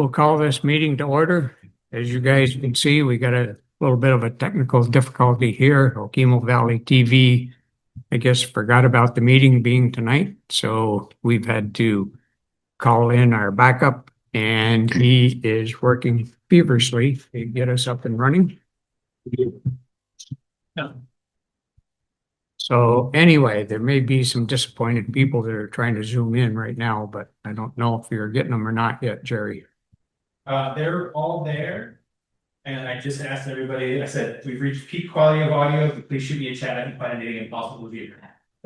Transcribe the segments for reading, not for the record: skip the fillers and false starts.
We'll call this meeting to order. As you guys can see, we got a little bit of a technical difficulty here. Okemo Valley TV, I guess, forgot about the meeting being tonight. So we've had to call in our backup, and he is working feverishly to get us up and running. So anyway, there may be some disappointed people that are trying to zoom in right now, but I don't know if you're getting them or not yet, Gerry. They're all there, and I just asked everybody, I said, we've reached peak quality of audio, please shoot me a chat, I can find anything impossible with you.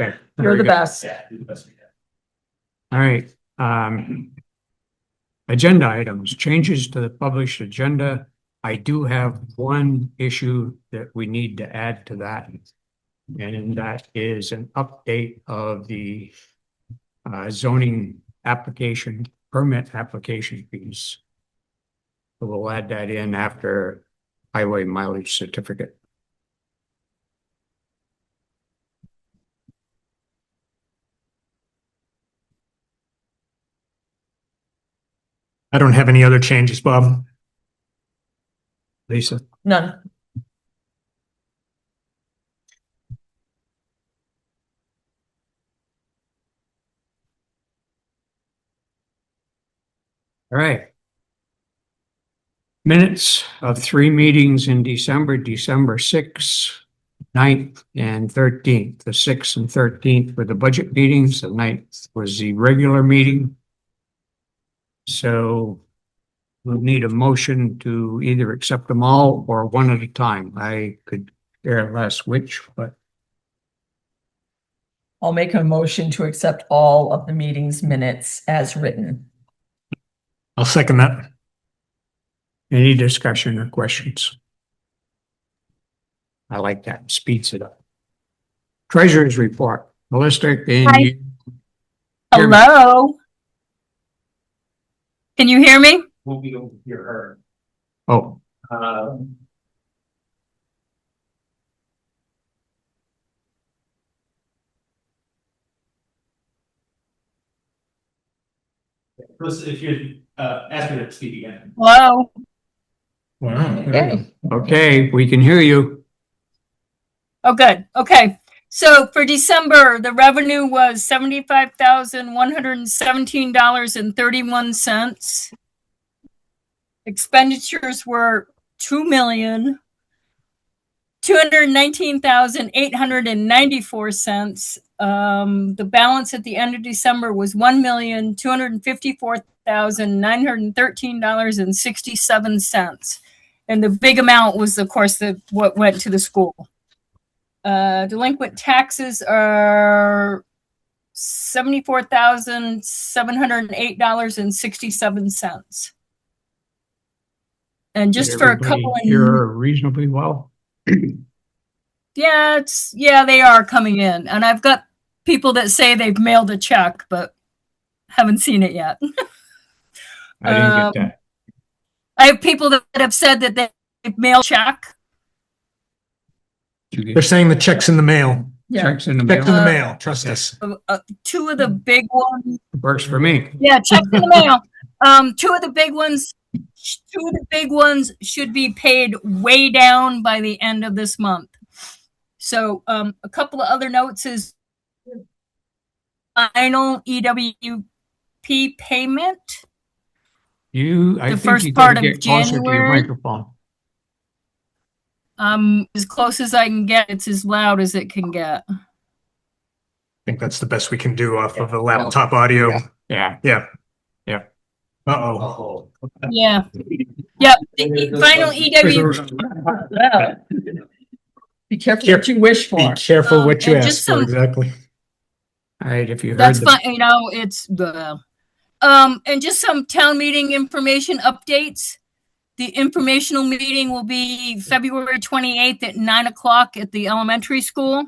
Okay. You're the best. Yeah, do the best we can. All right. Agenda items, changes to the published agenda. I do have one issue that we need to add to that. And that is an update of the zoning application, permit application fees. So we'll add that in after highway mileage certificate. I don't have any other changes, Bob. Lisa? None. All right. Minutes of 3 meetings in December 6th, 9th, and 13th. The 6th and 13th were the budget meetings. The 9th was the regular meeting. So we'll need a motion to either accept them all or one at a time. I could care less which, but I'll make a motion to accept all of the meeting's minutes as written. I'll second that. any discussion or questions? I like that. Speeds it up. Treasurer's report. Melissa, can Hi. you? Hello. Can you hear me? Won't be able to hear her. Oh, If you ask her to speak again. Hello. Wow. Okay. okay, we can hear you. Oh, good. Okay. So for December, the revenue was $75,117.31. Expenditures were $2,219,894. The balance at the end of December was $1,254,913.67. And the big amount was, of course, what went to the school. Delinquent taxes are $74,708.67. And just for a couple of You're reasonably well. yeah, they are coming in. And I've got people that say they've mailed a check, but haven't seen it yet. I didn't get that. I have people that have said that they've mailed a check. They're saying the check's in the mail. Yeah. Checks in the Check's in mail. the mail. Trust us. Two of the big ones. Works for me. Yeah, checks in the mail. Two of the big ones should be paid way down by the end of this month. So a couple of other notes is final EWP payment. I The think first you part gotta of get closer to your January. microphone. As close as I can get. It's as loud as it can get. I think that's the best we can do off of a laptop audio. Yeah. Yeah. Yeah. Uh-oh. Yeah. Yep. The final EWP. Be careful what you wish Be for. careful what you and ask just for, some- exactly. All right, if you heard That's the fine. You know, it's and just some town meeting information updates. The informational meeting will be February 28th at 9:00 at the elementary school.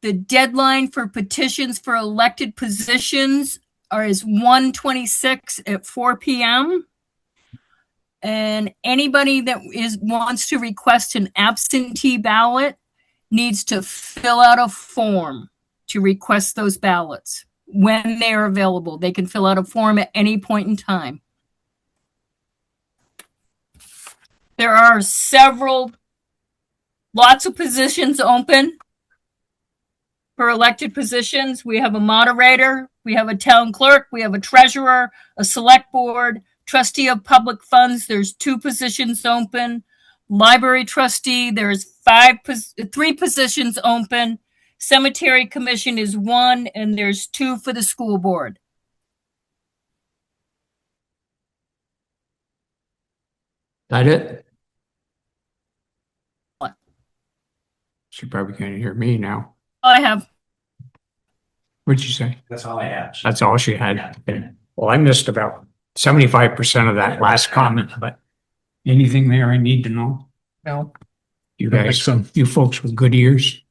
The deadline for petitions for elected positions is 1/26 at 4 p.m. And anybody that wants to request an absentee ballot needs to fill out a form to request those ballots when they are available. They can fill out a form at any point in time. There are lots of positions open for elected positions. We have a moderator, we have a town clerk, we have a treasurer, a select board, trustee of public funds. There's 2 positions open. Library trustee, there's 3 positions open. Cemetery commission is 1, and there's 2 for the school board. That it? What? She probably can't hear me now. I have. What'd you say? That's all I have. That's all she had. Okay. Well, I missed about 75% of that last comment, but anything there I need to know? No. You Don't think guys, so. you folks with good ears.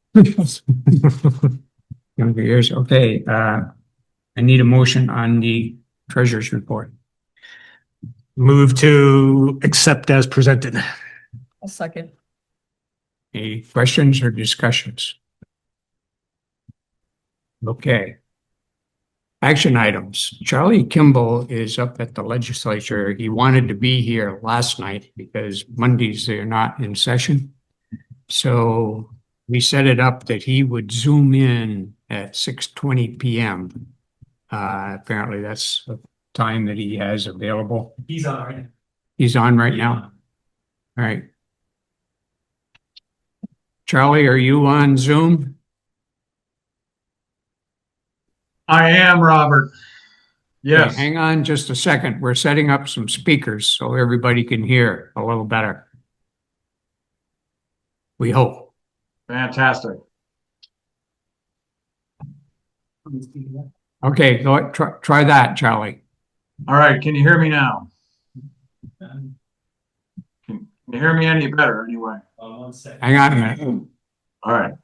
Younger ears. Okay, I need a motion on the treasurer's report. Move to accept as presented. I'll second. Any questions or discussions? Okay. Action items. Charlie Kimbell is up at the legislature. He wanted to be here last night because Mondays they're not in session. So we set it up that he would Zoom in at 6:20 p.m. Apparently that's the time that he has available. He's on right now. He's on right now. All right. Charlie, are you on Zoom? I am, Robert. Yes. Okay, hang on just a second. We're setting up some speakers so everybody can hear a little better. We hope. Fantastic. Okay, try that, Charlie. All right. Can you hear me now? Can you hear me any better anyway? 1 second. Hang on a minute. All right.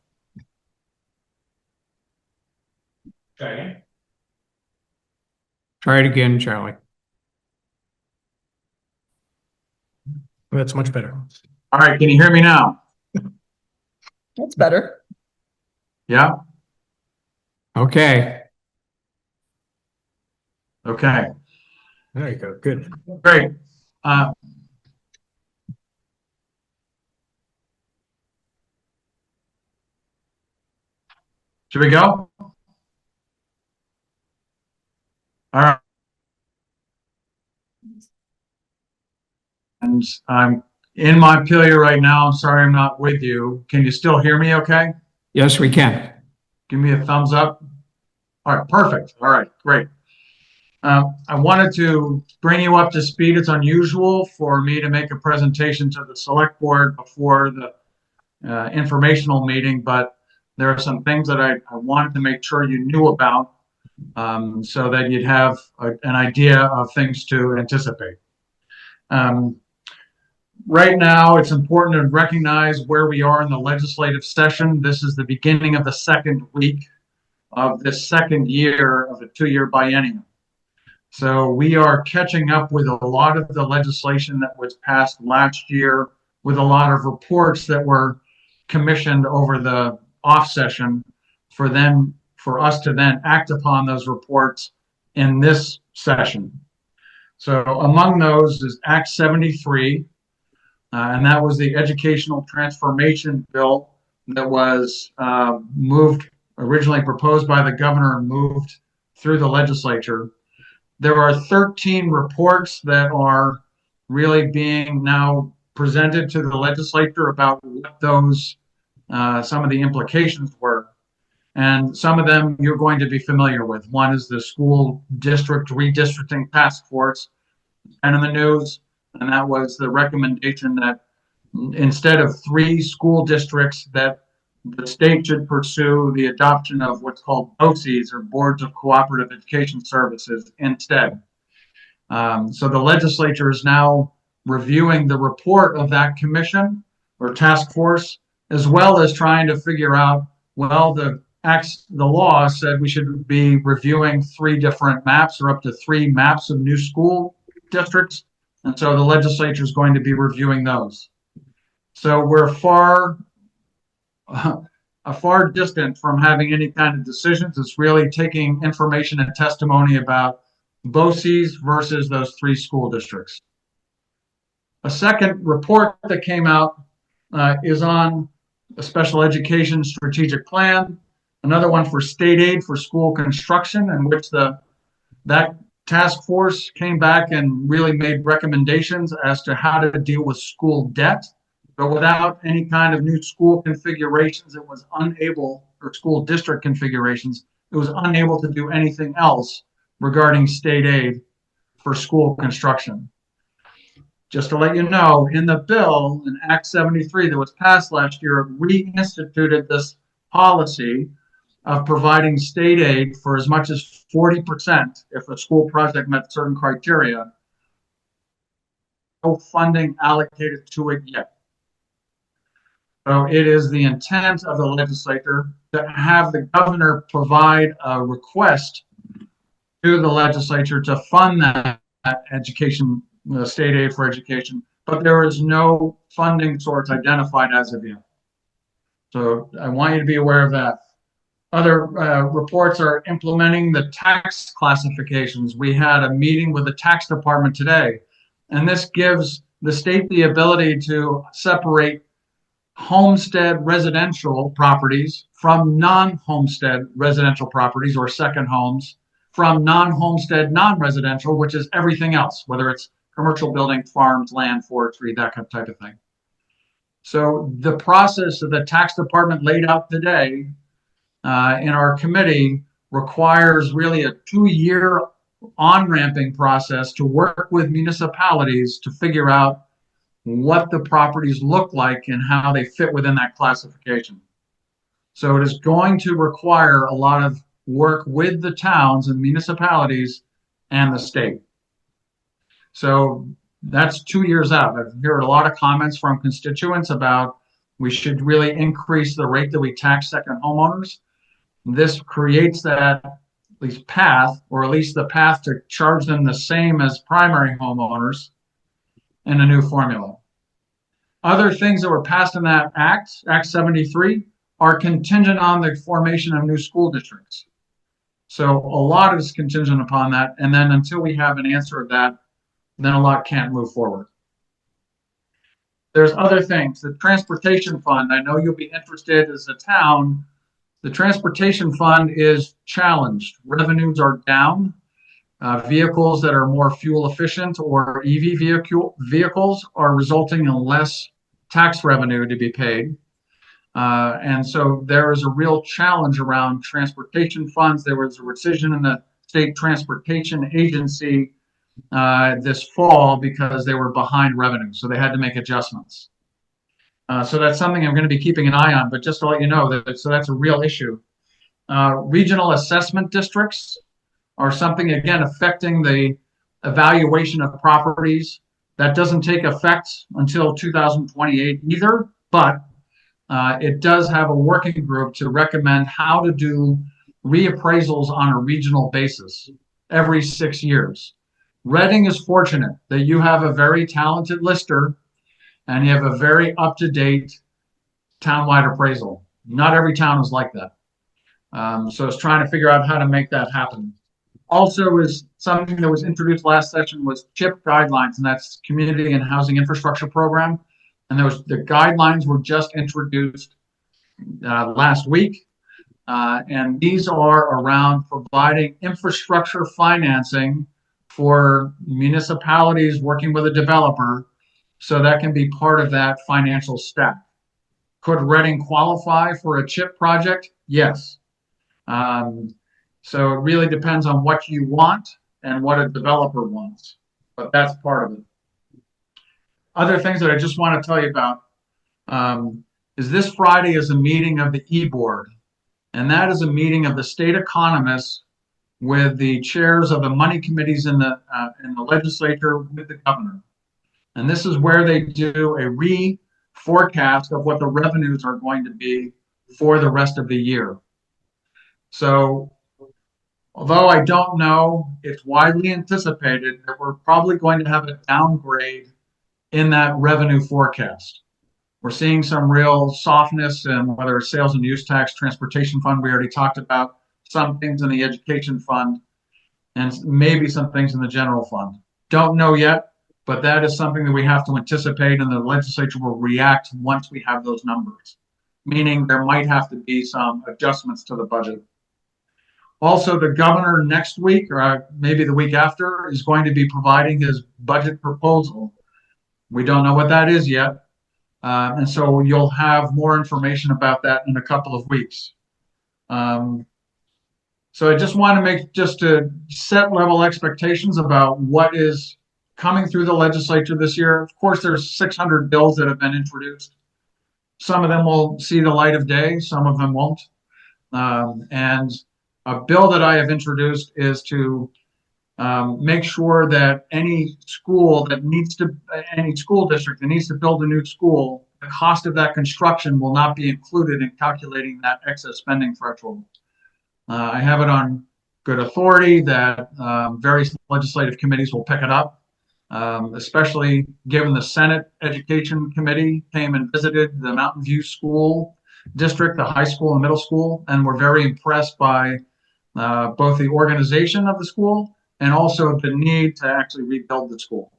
Try again. Try it again, Charlie. That's much better. All right. Can you hear me now? That's better. Yeah. Okay. Okay. There you go. Good. Great. Should we go? All right. And I'm in Montpelier right now. I'm sorry I'm not with you. Can you still hear me okay? Yes, we can. Give me a thumbs up. All right, perfect. All right, great. I wanted to bring you up to speed. It's unusual for me to make a presentation to the select board before the informational meeting, but there are some things that I wanted to make sure you knew about so that you'd have an idea of things to anticipate. Right now, it's important to recognize where we are in the legislative session. This is the beginning of the second week of this second year of a 2-year biennium. So we are catching up with a lot of the legislation that was passed last year, with a lot of reports that were commissioned over the off session for us to then act upon those reports in this session. So among those is Act 73, and that was the educational transformation bill that was originally proposed by the governor and moved through the legislature. There are 13 reports that are really being now presented to the legislature about what those, some of the implications were. And some of them you're going to be familiar with. One is the school district redistricting task force, and in the news, and that was the recommendation that instead of 3 school districts, that the state should pursue the adoption of what's called BOCES, or Boards of Cooperative Education Services, instead. So the legislature is now reviewing the report of that commission or task force, as well as trying to figure out, well, the law said we should be reviewing 3 different maps, or up to 3 maps of new school districts. And so the legislature is going to be reviewing those. So we're far distant from having any kind of decisions. It's really taking information and testimony about BOCES versus those 3 school districts. A second report that came out is on the special education strategic plan. Another one for state aid for school construction, in which that task force came back and really made recommendations as to how to deal with school debt, but without any kind of new school configurations, it was unable, or school district configurations, it was unable to do anything else regarding state aid for school construction. Just to let you know, in the bill, in Act 73 that was passed last year, it reinstituted this policy of providing state aid for as much as 40% if a school project met certain criteria. No funding allocated to it yet. So it is the intent of the legislature to have the governor provide a request to the legislature to fund that education, state aid for education, but there is no funding source identified as of yet. So I want you to be aware of that. Other reports are implementing the tax classifications. We had a meeting with the tax department today, and this gives the state the ability to separate homestead residential properties from non-homestead residential properties or second homes from non-homestead non-residential, which is everything else, whether it's commercial buildings, farms, land, forestry, that type of thing. So the process that the tax department laid out today in our committee requires really a 2-year on-ramping process to work with municipalities to figure out what the properties look like and how they fit within that classification. So it is going to require a lot of work with the towns and municipalities and the state. So that's 2 years out. I've heard a lot of comments from constituents about we should really increase the rate that we tax second homeowners. This creates that at least path, or at least the path to charge them the same as primary homeowners in a new formula. Other things that were passed in that Act 73, are contingent on the formation of new school districts. So a lot is contingent upon that. And then until we have an answer of that, then a lot can't move forward. There's other things. The transportation fund, I know you'll be interested as a town. The transportation fund is challenged. Revenues are down. Vehicles that are more fuel efficient or EV vehicles are resulting in less tax revenue to be paid. And so there is a real challenge around transportation funds. There was a rescission in the State Transportation Agency this fall because they were behind revenue. So they had to make adjustments. So that's something I'm going to be keeping an eye on, but just to let you know so that's a real issue. Regional assessment districts are something, again, affecting the evaluation of properties. That doesn't take effect until 2028 either, but it does have a working group to recommend how to do reappraisals on a regional basis every 6 years. Reading is fortunate that you have a very talented lister and you have a very up-to-date townwide appraisal. Not every town is like that. So it's trying to figure out how to make that happen. Also is something that was introduced last session was CHIP guidelines, and that's Community and Housing Infrastructure Program. And the guidelines were just introduced last week. And these are around providing infrastructure financing for municipalities working with a developer, so that can be part of that financial stack. Could Reading qualify for a CHIP project? Yes. So it really depends on what you want and what a developer wants, but that's part of it. Other things that I just want to tell you about is this Friday is a meeting of the E-Board, and that is a meeting of the state economists with the chairs of the money committees in the legislature with the governor. And this is where they do a re-forecast of what the revenues are going to be for the rest of the year. So although I don't know, it's widely anticipated that we're probably going to have a downgrade in that revenue forecast. We're seeing some real softness in whether it's sales and use tax, transportation fund, we already talked about, some things in the education fund, and maybe some things in the general fund. Don't know yet. but that is something that we have to anticipate, and the legislature will react once we have those numbers, meaning there might have to be some adjustments to the budget. Also, the governor next week, or maybe the week after, is going to be providing his budget proposal. We don't know what that is yet. And so you'll have more information about that in a couple of weeks. So I just want to set level expectations about what is coming through the legislature this year. Of course, there's 600 bills that have been introduced. Some of them will see the light of day, some of them won't. And a bill that I have introduced is to make sure that any school district that needs to build a new school, the cost of that construction will not be included in calculating that excess spending threshold. I have it on good authority that various legislative committees will pick it up, especially given the Senate Education Committee came and visited the Mountain View School District, the high school and middle school, and were very impressed by both the organization of the school and also the need to actually rebuild the school.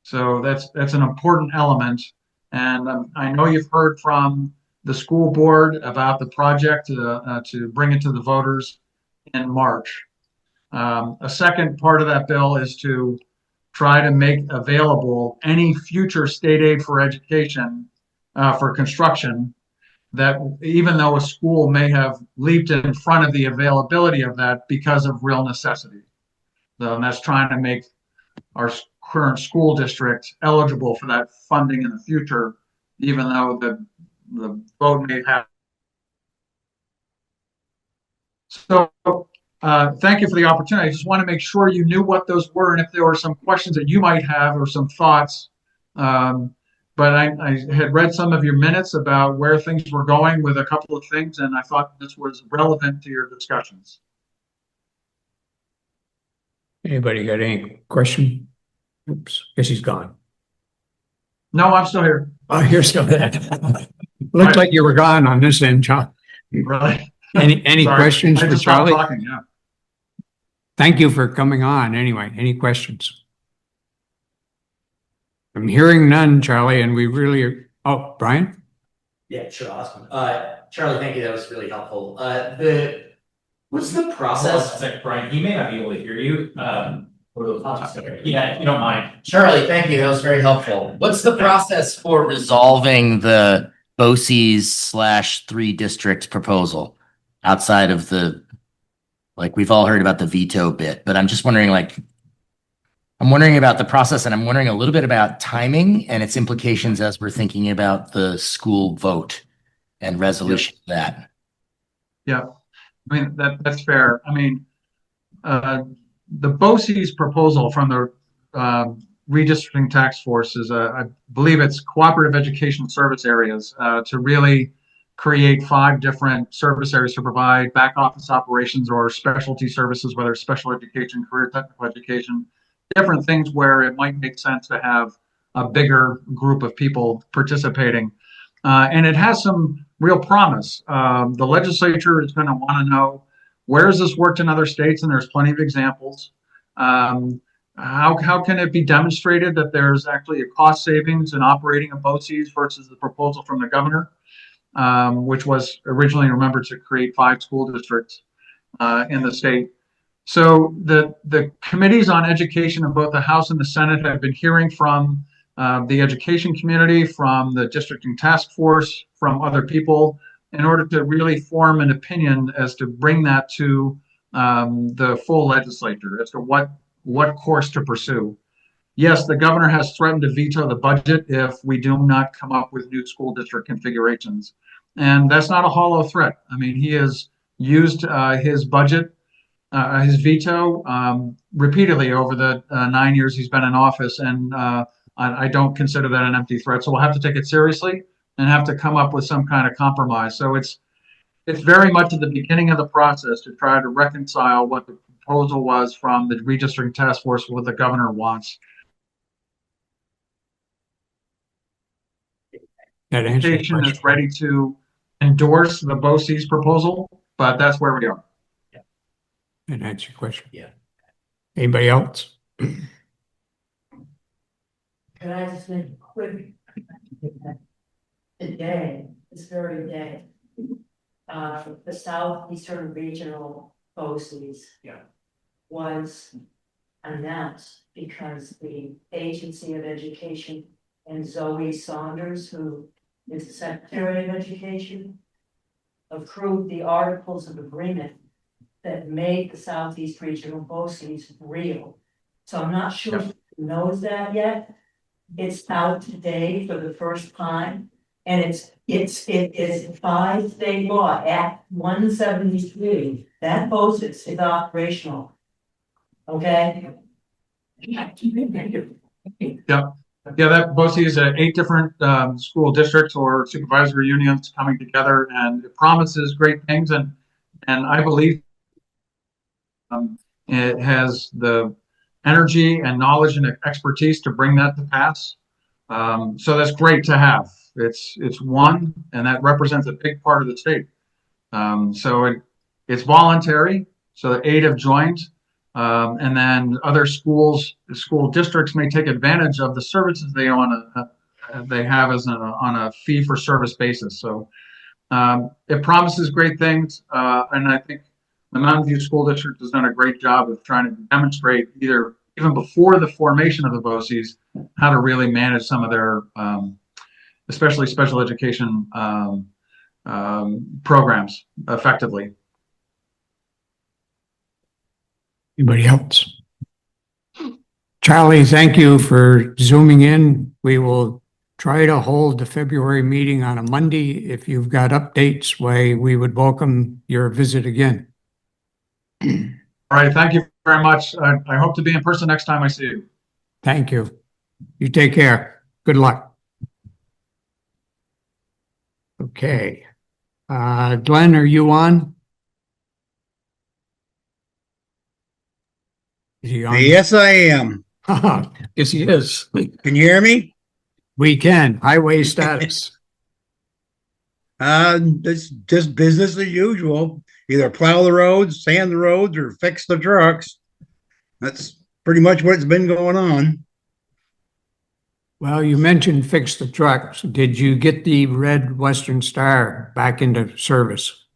So that's an important element. And I know you've heard from the school board about the project to bring it to the voters in March. A second part of that bill is to try to make available any future state aid for education for construction, that even though a school may have leaped in front of the availability of that because of real necessity. So that's trying to make our current school district eligible for that funding in the future, even though the vote may have. So thank you for the opportunity. I just want to make sure you knew what those were, and if there were some questions that you might have or some thoughts. But I had read some of your minutes about where things were going with a couple of things, and I thought this was relevant to your discussions. Anybody got any question? Oops, guess he's gone. No, I'm still here. Oh, you're still there. Looked like you were gone on this end, John. Really? Any Sorry. questions I for just stopped Charlie? talking, yeah. Thank you for coming on. Anyway, any questions? I'm hearing none, Charlie, and we really are. Oh, Brian? Yeah, sure, awesome. Charlie, thank you. That was really helpful. What's the Hold on a process? second, Brian, he may not be able to hear you. Yeah, if you don't mind. Charlie, thank you. That was very helpful. What's the process for resolving the BOCES/3 district proposal outside of we've all heard about the veto bit, but I'm just wondering, I'm wondering about the process, and I'm wondering a little bit about timing and its implications as we're thinking about the school vote and resolution of that. Yeah, I mean, that's fair. I mean, the BOCES proposal from the redistricting task force is, I believe it's cooperative education service areas, to really create 5 different service areas to provide back office operations or specialty services, whether it's special education, career technical education, different things where it might make sense to have a bigger group of people participating. And it has some real promise. The legislature is going to want to know, where has this worked in other states? And there's plenty of examples. How can it be demonstrated that there's actually a cost savings in operating a BOCES versus the proposal from the governor, which was originally, remember, to create 5 school districts in the state. So the committees on education in both the House and the Senate have been hearing from the education community, from the districting task force, from other people, in order to really form an opinion as to bring that to the full legislature as to what course to pursue. Yes, the governor has threatened to veto the budget if we do not come up with new school district configurations. And that's not a hollow threat. I mean, he has used his budget, his veto repeatedly over the 9 years he's been in office. And I don't consider that an empty threat. So we'll have to take it seriously and have to come up with some kind of compromise. So it's very much at the beginning of the process to try to reconcile what the proposal was from the redistricting task force with what the governor wants. That answers the Education question. is ready to endorse the BOCES proposal, but that's where we are. That answers your question. Yeah. Anybody else? Can I just make a quick? Today, this very day, the Southeastern Regional BOCES. Yeah. Was announced because the Agency of Education and Zoe Saunders, who is the Secretary of Education, approved the articles of agreement that made the Southeast Regional BOCES real. So I'm not sure if who knows that yet. It's out today for the first time, and it is 5 state law, Act 173. That BOCES is operational. Okay. Yeah, that BOCES is 8 different school districts or supervisory unions coming together, and it promises great things, and I believe it has the energy and knowledge and expertise to bring that to pass. So that's great to have. It's one, and that represents a big part of the state. So it's voluntary. So the 8 have joined. And then other school districts may take advantage of the services they have as on a fee for service basis. So it promises great things, and I think the Mountain View School District has done a great job of trying to demonstrate even before the formation of the BOCES how to really manage some of their especially special education programs effectively. Anybody else? Charlie, thank you for zooming in. We will try to hold the February meeting on a Monday. If you've got updates, we would welcome your visit again. All right, thank you very much. I hope to be in person next time I see you. Thank you. You take care. Good luck. Okay. Glenn, are you on? Is he on? Yes, I am. Yes, he is. Can you hear me? We can. Highway status. It's just business as usual. Either plow the roads, sand the roads, or fix the trucks. That's pretty much what's been going on. Well, you mentioned fix the trucks. Did you get the red Western Star back into service?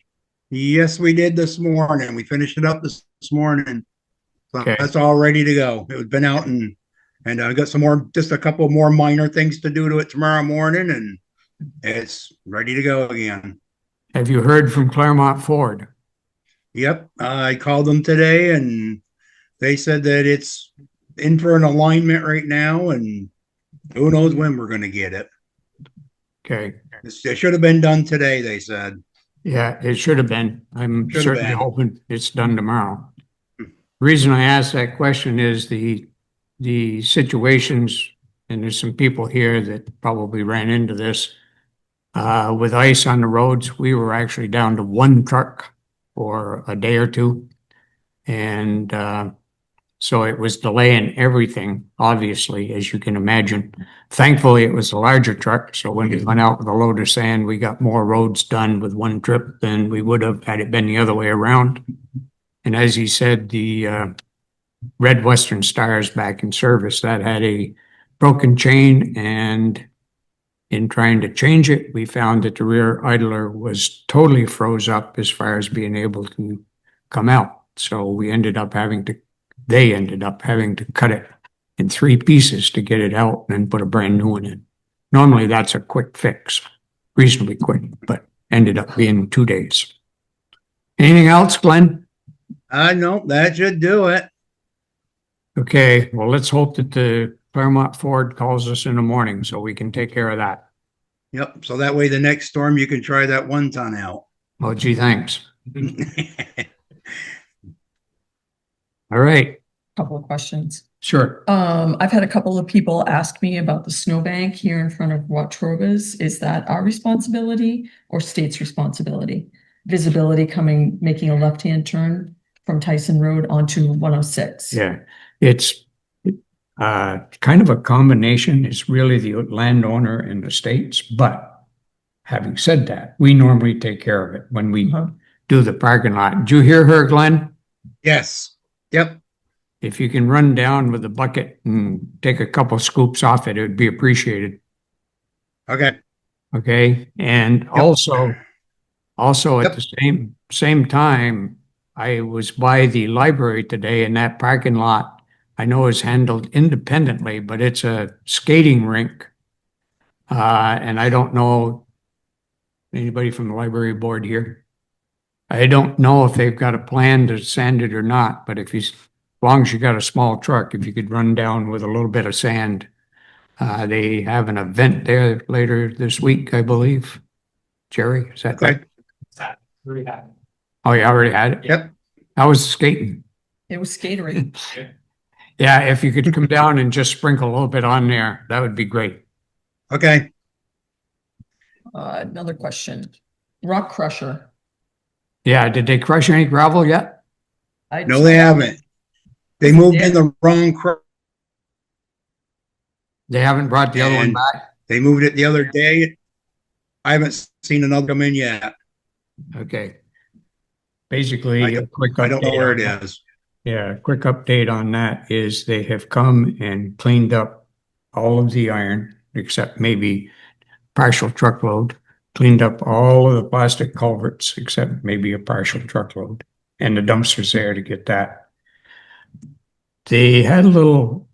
Yes, we did this morning. We finished it up this morning. So Okay. that's all ready to go. It was been out and I got just a couple more minor things to do to it tomorrow morning, and it's ready to go again. Have you heard from Claremont Ford? Yep. I called them today and they said that it's in for an alignment right now, and who knows when we're going to get it. Okay. It should have been done today, they said. Yeah, it should have been. I'm Should have certainly been. hoping it's done tomorrow. Reason I asked that question is the situations, and there's some people here that probably ran into this. With ice on the roads, we were actually down to 1 truck for a day or two. And so it was delaying everything, obviously, as you can imagine. Thankfully, it was a larger truck. So when we went out with a load of sand, we got more roads done with 1 trip than we would have had it been the other way around. And as he said, the red Western Star is back in service. That had a broken chain, and in trying to change it, we found that the rear idler was totally froze up as far as being able to come out. So they ended up having to cut it in 3 pieces to get it out and then put a brand new one in. Normally that's a quick fix, reasonably quick, but ended up being 2 days. Anything else, Glenn? No, that should do it. Okay, well, let's hope that the Claremont Ford calls us in the morning so we can take care of that. Yep. So that way the next storm you can try that 1 ton out. Oh, gee, thanks. All right, Couple of questions. sure. I've had a couple of people ask me about the snowbank here in front of Watroba's. Is that our responsibility or state's responsibility? Visibility making a left-hand turn from Tyson Road onto 106. Yeah, it's kind of a combination. It's really the landowner and the states, but having said that, we normally take care of it when we do the parking lot. Did you hear her, Glenn? Yes. Yep. if you can run down with a bucket and take a couple scoops off it, it would be appreciated. Okay, Okay, and also at Yep. the same time, I was by the library today, and that parking lot I know is handled independently, but it's a skating rink. And I don't know anybody from the library board here. I don't know if they've got a plan to sand it or not, but as long as you got a small truck, if you could run down with a little bit of sand. They have an event there later this week, I believe. Jerry, is that right? okay, Oh, you already had it? yep, How was skating? It was skatery. Yeah, if you could come down and just sprinkle a little bit on there, that would be great. okay. Another question. Rock crusher. Yeah, did they crush any gravel yet? No, they haven't. They moved in the wrong They haven't brought the other one And- back? They moved it the other day. I haven't seen another come in yet. Okay. Basically, a quick I don't know update where on it that. is. Yeah, a quick update on that is they have come and cleaned up all of the iron, except maybe partial truckload, cleaned up all of the plastic culverts, except maybe a partial truckload, and the dumpster's there to get that. They had a little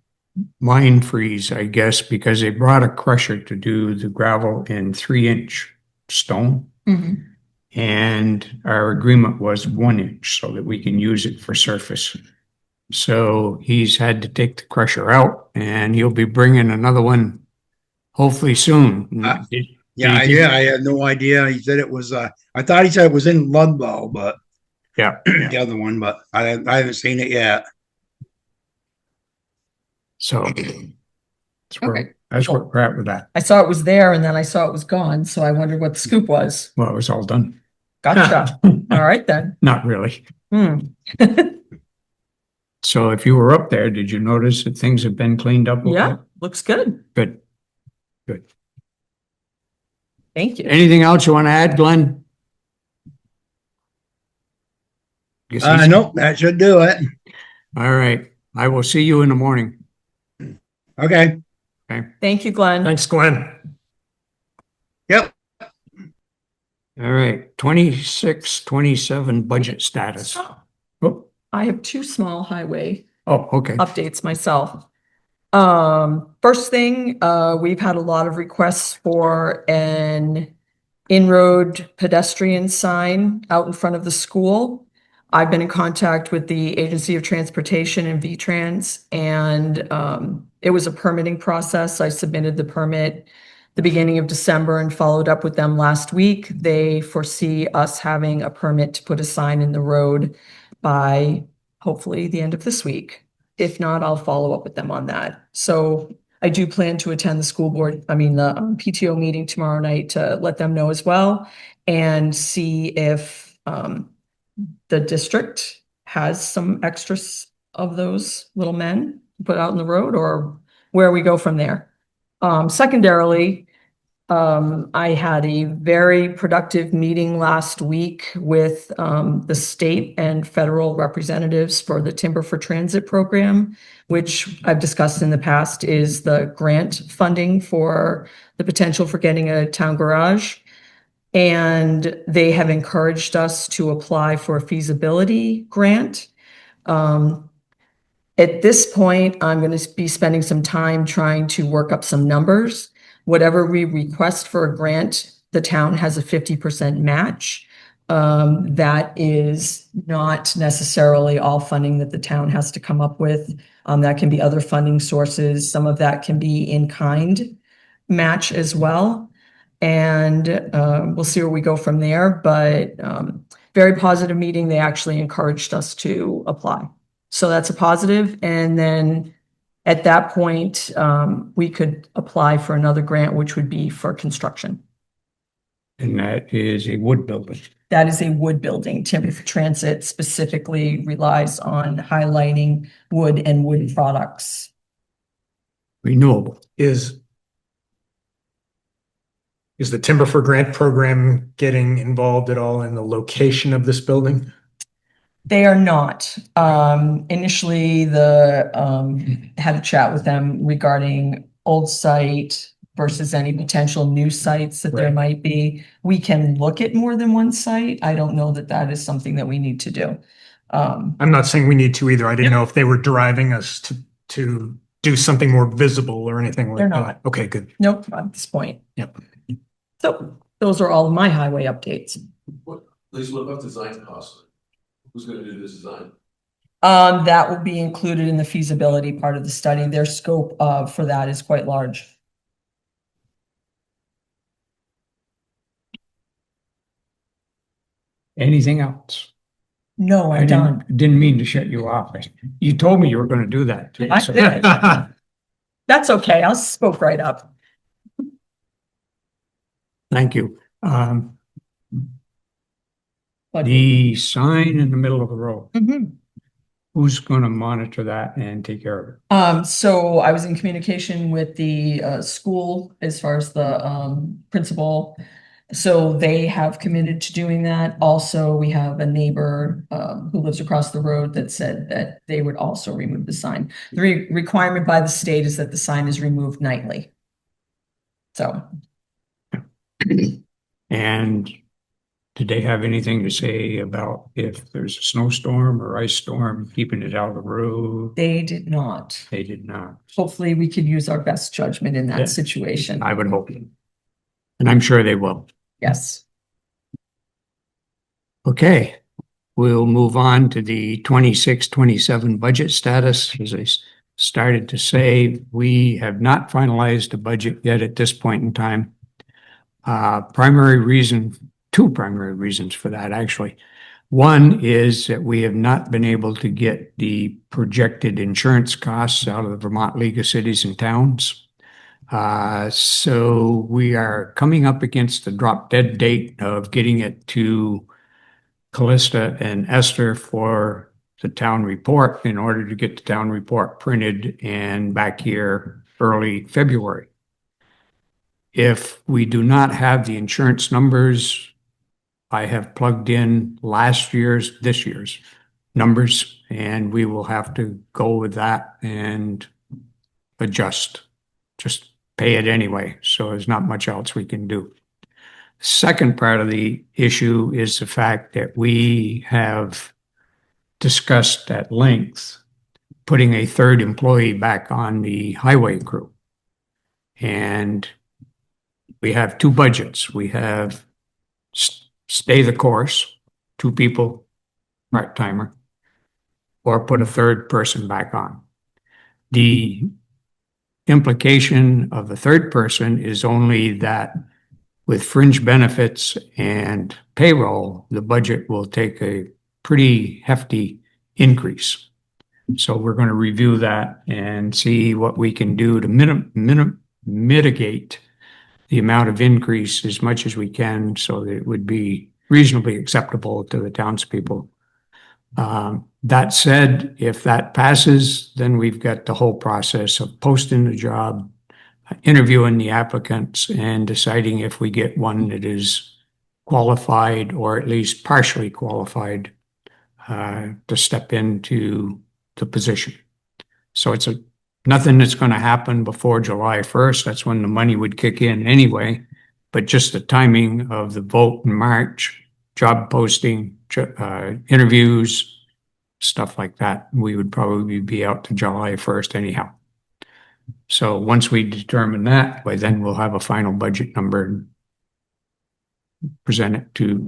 mind freeze, I guess, because they brought a crusher to do the gravel in 3-inch stone. Mhm. And our agreement was 1 inch so that we can use it for surface. So he's had to take the crusher out and he'll be bringing another one hopefully soon. Yeah, I had no idea. He said it was, I thought he said it was in Ludlow, but Yeah. the other one, but I haven't seen it yet. So Okay. that's where we're at with that. I saw it was there and then I saw it was gone, so I wondered what the scoop was. Well, it was all done. Gotcha. All right then. Not really. Hmm. So if you were up there, did you notice that things have been cleaned up? Okay? Yeah, looks good. Good. Good. Thank you. Anything else you want to add, Glenn? Guess he's- Nope, that should do it. All right. I will see you in the morning. Okay, Thank you, Glenn. Thanks, Glenn. yep. All right. 26-27 budget status. Oh, I have two small highway okay. updates myself. First thing, we've had a lot of requests for an in-road pedestrian sign out in front of the school. I've been in contact with the Agency of Transportation and V-Trans, and it was a permitting process. I submitted the permit the beginning of December and followed up with them last week. They foresee us having a permit to put a sign in the road by hopefully the end of this week. If not, I'll follow up with them on that. So I do plan to attend the the PTO meeting tomorrow night to let them know as well and see if the district has some extras of those little men to put out in the road or where we go from there. Secondarily, I had a very productive meeting last week with the state and federal representatives for the Timber for Transit program, which I've discussed in the past is the grant funding for the potential for getting a town garage. And they have encouraged us to apply for a feasibility grant. At this point, I'm going to be spending some time trying to work up some numbers. Whatever we request for a grant, the town has a 50% match. That is not necessarily all funding that the town has to come up with. That can be other funding sources. Some of that can be in kind match as well. And we'll see where we go from there. But very positive meeting. They actually encouraged us to apply. So that's a positive. And then at that point, we could apply for another grant, which would be for construction. And that is a wood building. That is a wood building. Timber for Transit specifically relies on highlighting wood and wood products. Renewable. Is the Timber for Grant program getting involved at all in the location of this building? They are not. Initially, had a chat with them regarding old site versus any potential new sites that there Right. might be. We can look at more than one site. I don't know that that is something that we need to do. I'm not saying we need to either. I didn't know if they were driving us to do something more visible or anything like They're that. not. Okay, good. Nope, not at this point. Yep. So those are all of my highway updates. Lisa, what about design costs? Who's gonna do the design? That will be included in the feasibility part of the study. Their scope for that is quite large. Anything else? No, I'm done. Didn't mean to shut you off. You told me you were gonna do that. I so- did. That's okay. I spoke right up. Thank you. But The sign in the middle of the road, Mhm. who's gonna monitor that and take care of it? So I was in communication with the school as far as the principal. So they have committed to doing that. Also, we have a neighbor who lives across the road that said that they would also remove the sign. The requirement by the state is that the sign is removed nightly. So And did they have anything to say about if there's a snowstorm or ice storm, keeping it out of the road? they did not. They did not. Hopefully, we could use our best judgment in Yeah. that situation. I would hope. And I'm sure they will. Yes. Okay, we'll move on to the 26-27 budget status. As I started to say, we have not finalized the budget yet at this point in time. Two primary reasons for that, actually. One is that we have not been able to get the projected insurance costs out of the Vermont League of Cities and Towns. So we are coming up against the drop dead date of getting it to Callista and Esther for the town report in order to get the town report printed and back here early February. If we do not have the insurance numbers, I have plugged in this year's numbers, and we will have to go with that and adjust. Just pay it anyway, so there's not much else we can do. Second part of the issue is the fact that we have discussed at length putting a third employee back on the highway crew. And we have two budgets. We have stay the course, 2 people, part-timer, or put a third person back on. The implication of the third person is only that with fringe benefits and payroll, the budget will take a pretty hefty increase. So we're going to review that and see what we can do to mitigate the amount of increase as much as we can so that it would be reasonably acceptable to the townspeople. That said, if that passes, then we've got the whole process of posting the job, interviewing the applicants, and deciding if we get one that is qualified or at least partially qualified to step into the position. So it's nothing that's going to happen before July 1st. That's when the money would kick in anyway. But just the timing of the vote in March, job posting, interviews, stuff like that, we would probably be out to July 1st anyhow. So once we determine that, well, then we'll have a final budget number and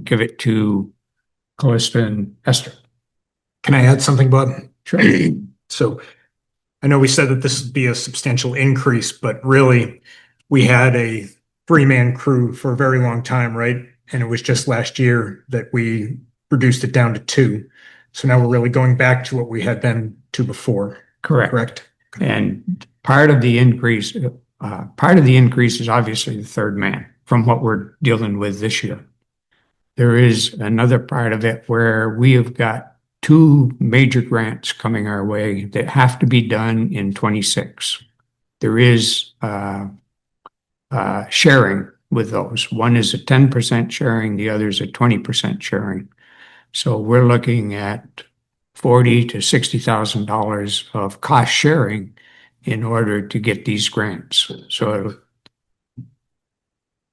give it to Callista and Esther. Can I add something, Bob? Sure. So I know we said that this would be a substantial increase, but really we had a 3-man crew for a very long time, right? And it was just last year that we reduced it down to 2. So now we're really going back to what we had been to before. Correct. And part of the increase is obviously the third man from what we're dealing with this year. There is another part of it where we have got 2 major grants coming our way that have to be done in 26. There is sharing with those. One is a 10% sharing, the other is a 20% sharing. So we're looking at $40,000 to $60,000 of cost sharing in order to get these grants. So it'll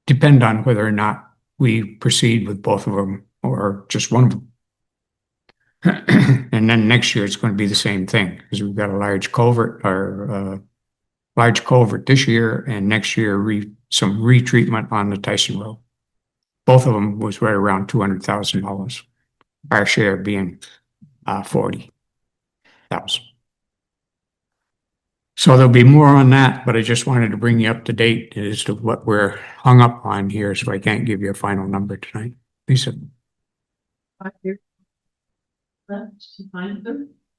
depend on whether or not we proceed with both of them or just one of them. And then next year it's going to be the same thing because we've got a large culvert this year, and next year some retreatment on the Tyson Road. Both of them was right around $200,000. Our share being 40,000. So there'll be more on that, but I just wanted to bring you up to date as to what we're hung up on here, so I can't give you a final number tonight. Lisa,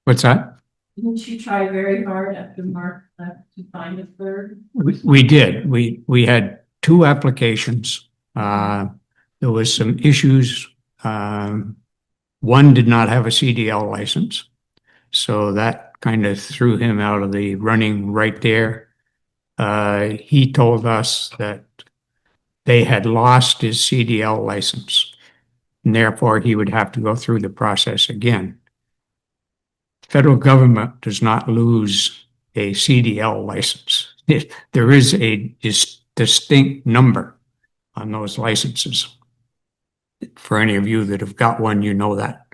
what's that? Didn't you try very hard after Mark left to find a third? We did. We had 2 applications. There was some issues. One did not have a CDL license, so that kind of threw him out of the running right there. He told us that they had lost his CDL license, and therefore he would have to go through the process again. Federal government does not lose a CDL license. There is a distinct number on those licenses. For any of you that have got one, you know that.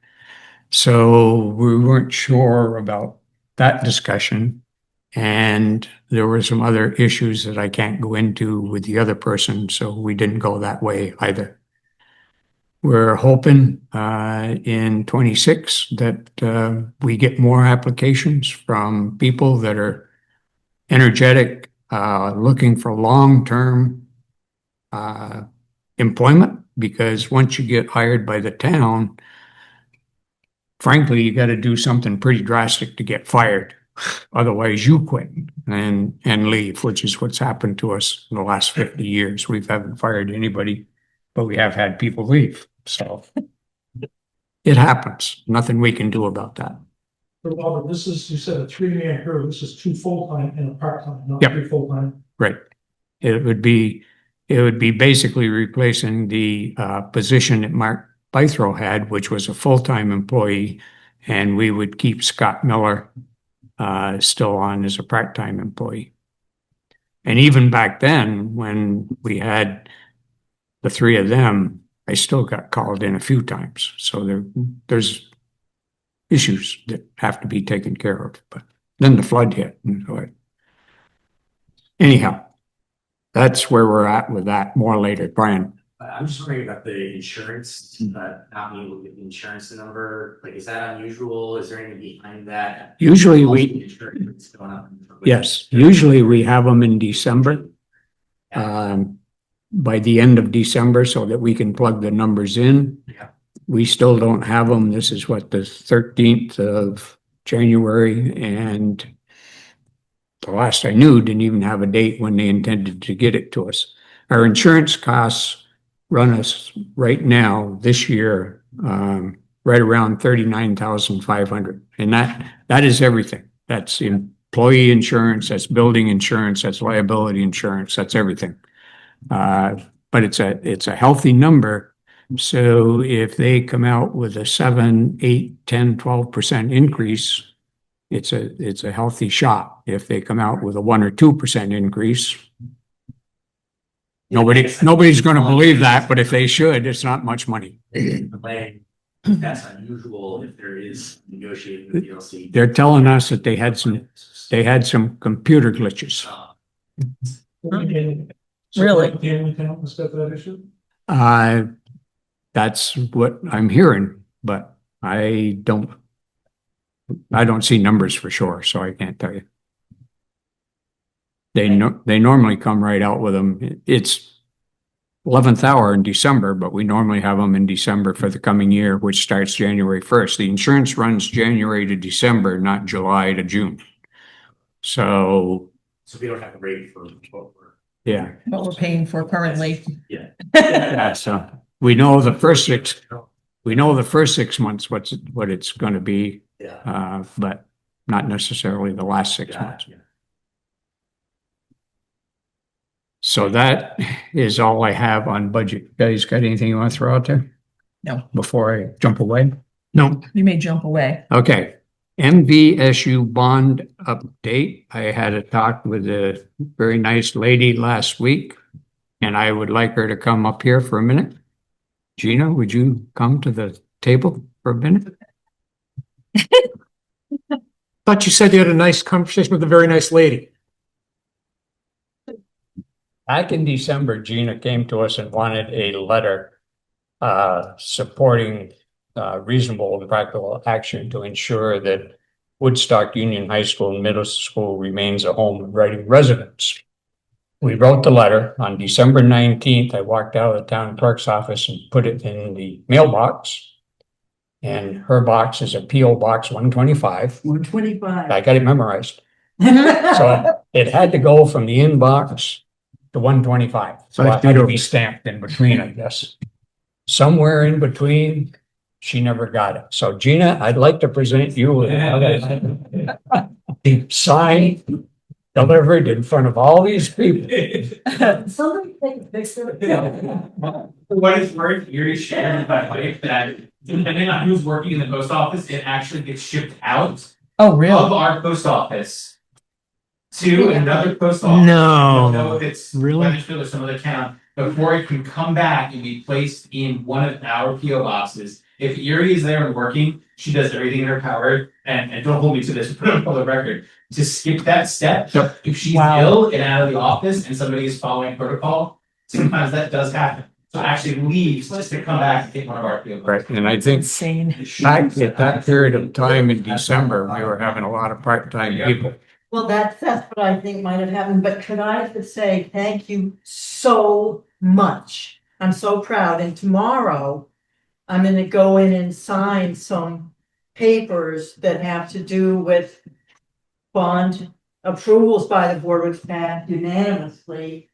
So we weren't sure about that discussion. And there were some other issues that I can't go into with the other person, so we didn't go that way either. We're hoping in 26 that we get more applications from people that are energetic, looking for long-term employment, because once you get hired by the town, frankly, you got to do something pretty drastic to get fired. Otherwise, you quit and leave, which is what's happened to us in the last 50 years. We haven't fired anybody, but we have had people leave. So it happens. Nothing we can do about that. But Robert, this is, you said a 3-man crew. This is 2 full-time and a part-time, not Yep. 3 full-time. Right. It would be basically replacing the position that Mark Bythrow had, which was a full-time employee, and we would keep Scott Miller still on as a part-time employee. And even back then, when we had the 3 of them, I still got called in a few times. So there's issues that have to be taken care of. But then the flood hit. And so anyhow, that's where we're at with that. More later. Brian. I'm just wondering about the insurance, not being able to get the insurance number. Like, is that unusual? Is there anything behind that? Usually Yes. Usually we have them in December. By the end of December, so that we can plug the numbers in. Yeah. We still don't have them. This is what, the 13th of January, and the last I knew didn't even have a date when they intended to get it to us. Our insurance costs run us right now this year right around $39,500, and that is everything. That's employee insurance, that's building insurance, that's liability insurance, that's everything. But it's a healthy number. So if they come out with a 7, 8, 10, 12% increase, it's a healthy shot. If they come out with a 1 or 2% increase, nobody's going to believe that, but if they should, it's not much money. That's unusual if there is negotiating with DLC. They're telling us that they had some computer glitches. So Really? like the only town that's got that issue? That's what I'm hearing, but I don't see numbers for sure, so I can't tell you. They normally come right out with them. It's 11th hour in December, but we normally have them in December for the coming year, which starts January 1st. The insurance runs January to December, not July to June. So we don't have a rate for what we're. Yeah. What we're paying for currently. Yeah. Yeah, so we know the first 6 months what it's going to be, but not necessarily the last 6 months. Yeah. So that is all I have on budget. You guys got anything you want to throw out there? No, before I jump away? No, you may jump away. Okay, MVSU bond update. I had a talk with a very nice lady last week, and I would like her to come up here for a minute. Gina, would you come to the table for a minute? thought you said you had a nice conversation with a very nice lady. Back in December, Gina came to us and wanted a letter supporting reasonable and practical action to ensure that Woodstock Union High School and Middle School remains a home of Reading residents. We wrote the letter on December 19th. I walked out of the town clerk's office and put it in the mailbox. And her box is a P.O. Box 125. 125. I got it memorized. So it had to go from the inbox to 125. So it had to be stamped in between, I guess. Somewhere in between, she never got it. So Gina, I'd like to present you with the sign delivered in front of all these people. Somebody take a picture. What is worth, Erie shared with my wife that depending on who's working in the post office, it actually gets shipped out Oh, of really? our post office to another post office. No. I don't know if it's Really? Weathersfield or some other town before it can come back and be placed in one of our PO boxes. If Erie is there and working, she does everything in her power, and don't hold me to this, put it on the record, to skip that step. Yep. If she's Wow. ill and out of the office and somebody is following protocol, sometimes that does happen. So it actually leaves just to come back and take one of our PO boxes. Right, and I think Insane. back at that period of time in December, we were having a lot of part-time people. Well, that's what I think might have happened, but could I just say thank you so much? I'm so proud, and tomorrow I'm gonna go in and sign some papers that have to do with bond approvals by the board, which passed unanimously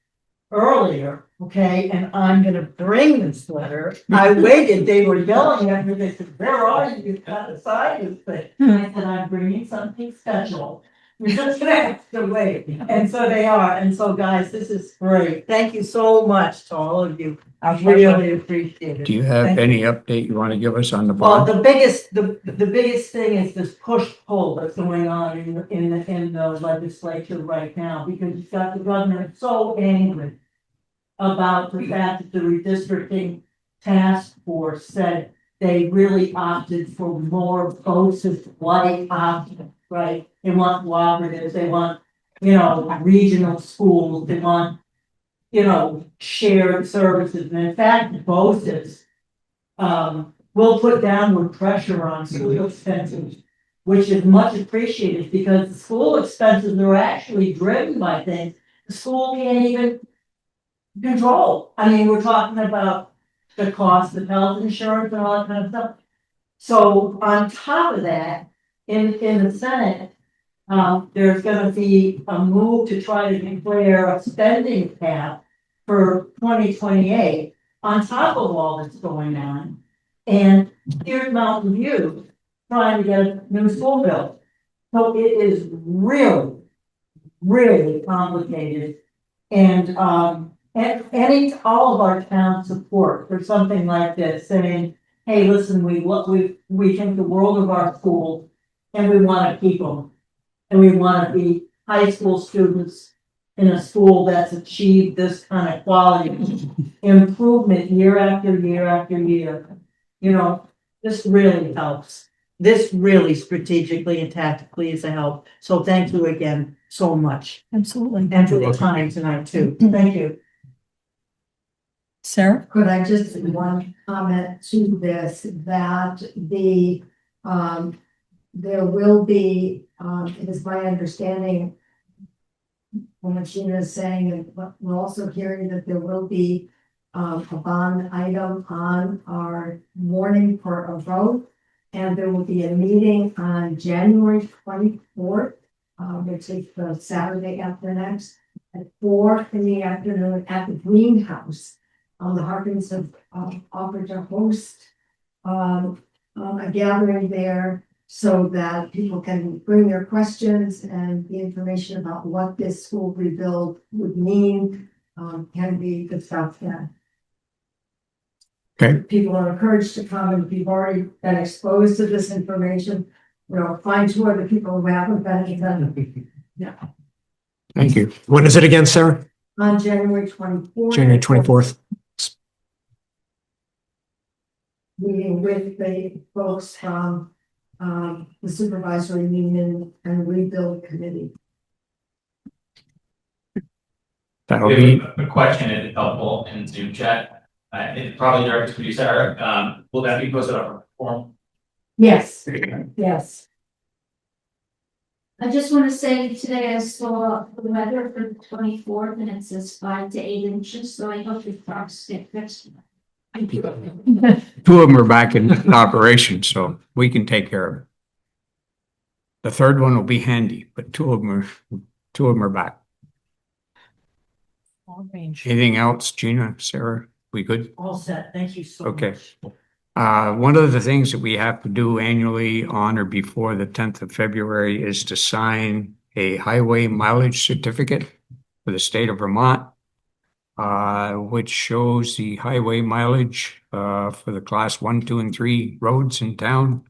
earlier, okay, and I'm gonna bring this letter. I waited, they were yelling at me, they said, where are you? You've got to sign this thing. I said, I'm bringing something special. You're just gonna have to wait. And so they are, and so guys, this is great. Thank you so much to all of you. I really appreciate it. Do you have Thank any update you want to give us on the Well, bond? the biggest thing is this push-pull that's going on in the legislature right now, because you've got the governor so angry about the fact that the redistricting task force said they really opted for more BOCES white options, right? They want cooperatives, they want, regional schools, they want, shared services, and in fact, BOCES will put downward pressure on school expenses, which is much appreciated because the school expenses are actually driven by things the school can't even control. I mean, we're talking about the cost of health insurance and all that kind of stuff. So on top of that, in the Senate, there's gonna be a move to try to declare a spending cap for 2028 on top of all that's going on. And here's Mountain View trying to get a new school built. So it is really, really complicated. And all of our town support for something like this, saying, hey, listen, we think the world of our schools and we want to keep them. And we want to be high school students in a school that's achieved this kind of quality improvement year after year after year. This really helps. This really strategically and tactically is a help. So thank you again so much. Absolutely. And for the time tonight too. Thank you. Sarah? Could I just one comment to this, that there will be, it is my understanding from what Gina is saying, and we're also hearing that there will be a bond item on our warning for a vote. And there will be a meeting on January 24th, which is the Saturday after next, at 4 p.m. at the greenhouse. The Harkins have offered to host a gathering there so that people can bring their questions and the information about what this school rebuild would mean can be discussed then. Okay. People are encouraged to come, and if you've already been exposed to this information, find two other people who haven't been. Thank you. When is it again, Sarah? On January 24th. January 24th. Meeting with the folks from the supervisory union and rebuild committee. That'll We be, have a question if it's helpful in Zoom chat. It's probably directed to you, Sarah. Will that be posted on our forum? Yes, yes. I just want to say today I saw the weather for the 24th and it says 5 to 8 inches, so I hope the crops get fixed. two of them are back in operation, so we can take care of it. The third one will be handy, but two of them are back. Anything else, Gina, Sarah? We good? All set, thank you so Okay. much. One of the things that we have to do annually on or before the 10th of February is to sign a highway mileage certificate for the state of Vermont, which shows the highway mileage for the class 1, 2, and 3 roads in town.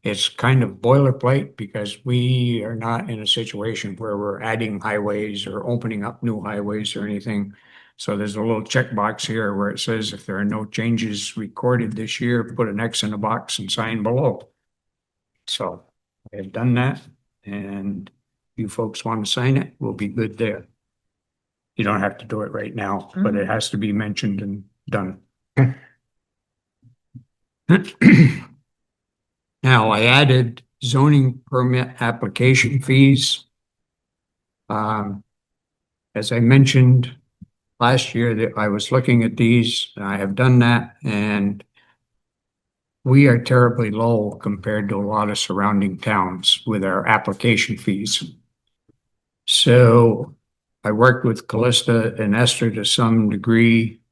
It's kind of boilerplate because we are not in a situation where we're adding highways or opening up new highways or anything. So there's a little checkbox here where it says if there are no changes recorded this year, put an X in the box and sign below. So I have done that, and if you folks want to sign it, we'll be good there. You don't have to do it right now, but it has to be mentioned and done. Now, I added zoning permit application fees. As I mentioned last year, that I was looking at these, I have done that, and we are terribly low compared to a lot of surrounding towns with our application fees. So I worked with Callista and Esther to some degree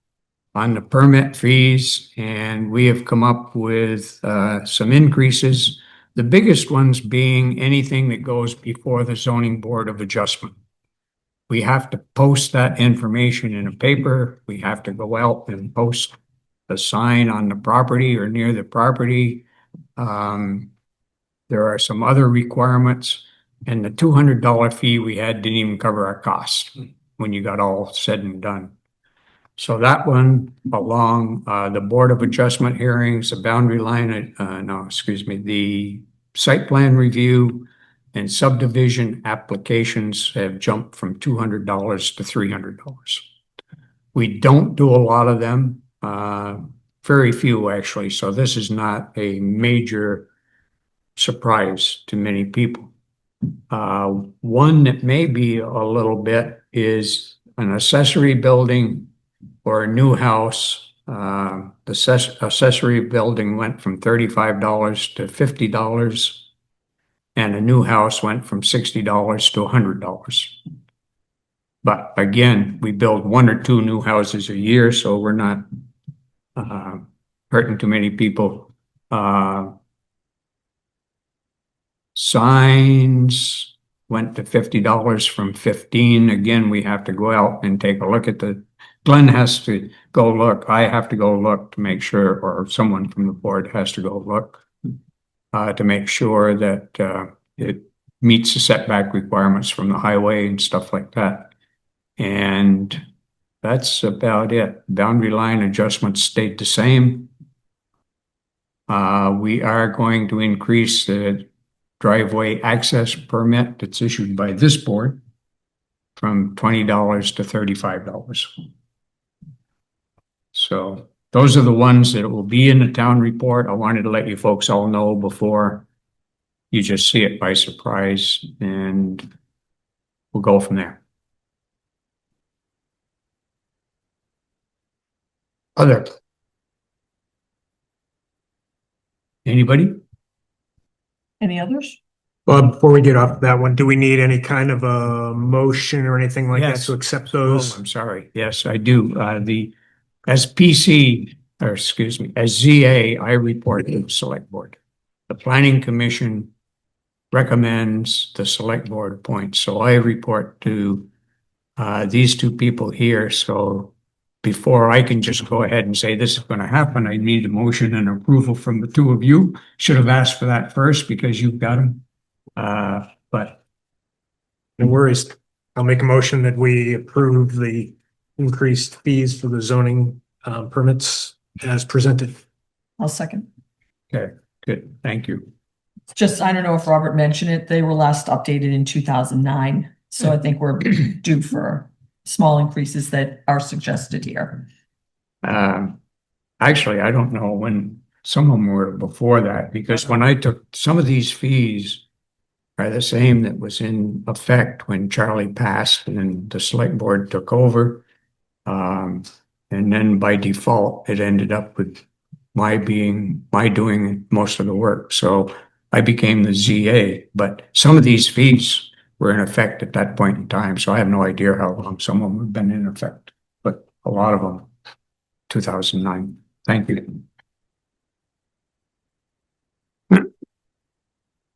on the permit fees, and we have come up with some increases. The biggest ones being anything that goes before the zoning board of adjustment. We have to post that information in a paper. We have to go out and post a sign on the property or near the property. There are some other requirements, and the $200 fee we had didn't even cover our costs when you got all said and done. So that one, along the Board of Adjustment hearings, the boundary line, the site plan review and subdivision applications have jumped from $200 to $300. We don't do a lot of them, very few actually, so this is not a major surprise to many people. One that may be a little bit is an accessory building or a new house. The accessory building went from $35 to $50, and a new house went from $60 to $100. But again, we build 1 or 2 new houses a year, so we're not hurting too many people. Signs went to $50 from $15. Again, we have to go out and take a look at Glenn has to go look. I have to go look to make sure, or someone from the board has to go look to make sure that it meets the setback requirements from the highway and stuff like that. And that's about it. Boundary line adjustments stayed the same. We are going to increase the driveway access permit that's issued by this board from $20 to $35. So those are the ones that will be in the town report. I wanted to let you folks all know before you just see it by surprise, and we'll go from there. Other? Anybody? Any others? Well, before we get off that one, do we need any kind of a motion or anything like that Yes. to accept Oh, those? I'm sorry. Yes, I do. As PC, or excuse me, as ZA, I report to the select board. The planning commission recommends the select board appoints. So I report to these two people here. So before I can just go ahead and say this is going to happen, I need a motion and approval from the two of you. Should have asked for that first because you've got them. But No worries. I'll make a motion that we approve the increased fees for the zoning permits as presented. I'll second. okay, good. Thank you. Just, I don't know if Robert mentioned it, they were last updated in 2009. So I think we're due for small increases that are suggested here. Actually, I don't know when some of them were before that, because when I took some of these fees are the same that was in effect when Charlie passed and then the select board took over. And then by default, it ended up with my doing most of the work. So I became the ZA, but some of these fees were in effect at that point in time. So I have no idea how long some of them have been in effect, but a lot of them, 2009. Thank you.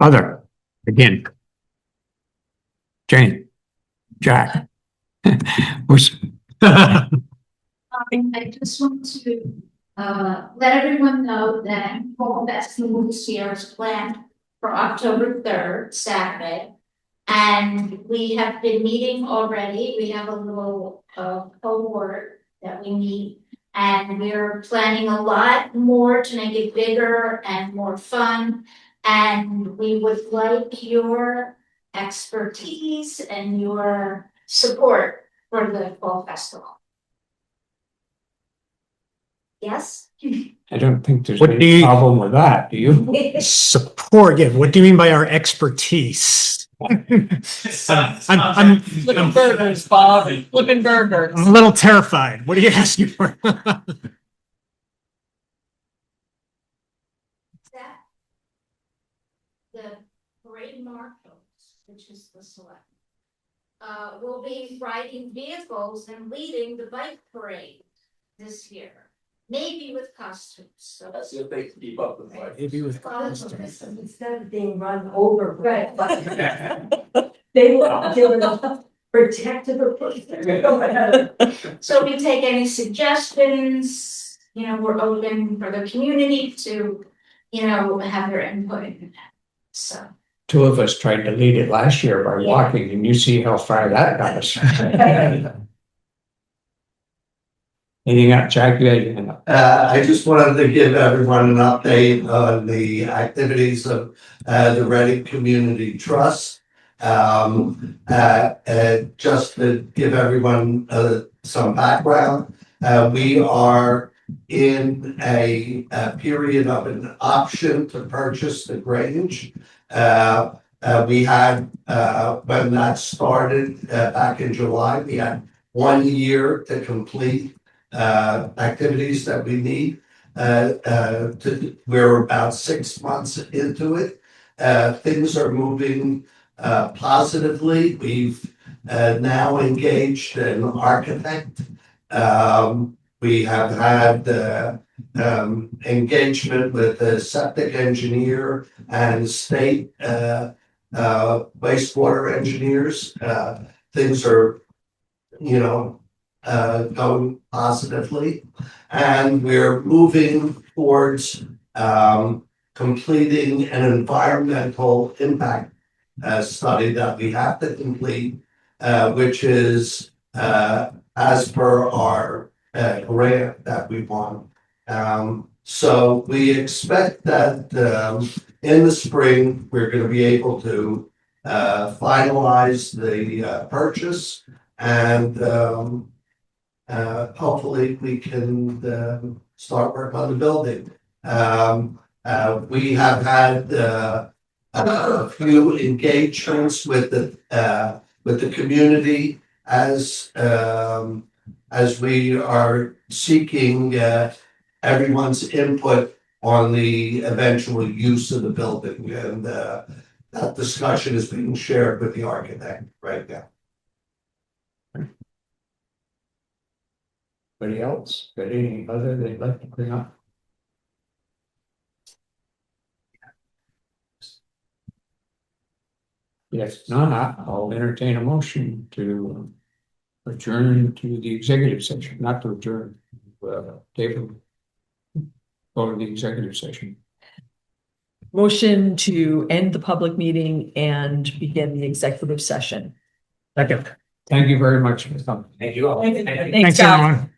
Other, again. Jane, Jack. Who's- I just want to let everyone know that Fall Festival this year is planned for October 3rd, Saturday. And we have been meeting already. We have a little cohort that we meet. And we're planning a lot more to make it bigger and more fun. And we would like your expertise and your support for the Fall Festival. Yes? I don't think there's What do any you- problem with that, do you? Support, yeah, what do you mean by our expertise? I'm Flipping burgers, Bob, flipping burgers. a little terrified. What are you asking for? That the parade marshals, which is the select, will be riding vehicles and leading the bike parade this year. Maybe with costumes, so. That's if they can keep up with life. Maybe with Instead of being run over. Right. They will give it a protective approach. So we take any suggestions, you know, we're open for the community to, you know, have their input in that, so. Two of us tried to lead it last year by walking, and you see how far that got us. Anything else, Jack? You had your hand up. I just wanted to give everyone an update on the activities of the Reading Community Trust. Just to give everyone some background, we are in a period of an option to purchase the Grange. We had, when that started back in July, we had 1 year to complete activities that we need. We're about 6 months into it. Things are moving positively. We've now engaged an architect. We have had engagement with the septic engineer and state wastewater engineers. Things are, you know, going positively, and we're moving towards completing an environmental impact study that we have to complete, which is as per our grant that we won. So we expect that in the spring we're going to be able to finalize the purchase, and hopefully we can start work on the building. We have had a few engagements with the community as we are seeking everyone's input on the eventual use of the building, and that discussion is being shared with the architect right now. Anybody else? Got any other they'd like to bring up? Yes, no, I'll entertain a motion to adjourn to the executive session, not to adjourn. David, go to the executive session. Motion to end the public meeting and begin the executive session. Second. Thank you very much for coming. Thank you all. Thanks, Thanks, guys. everyone.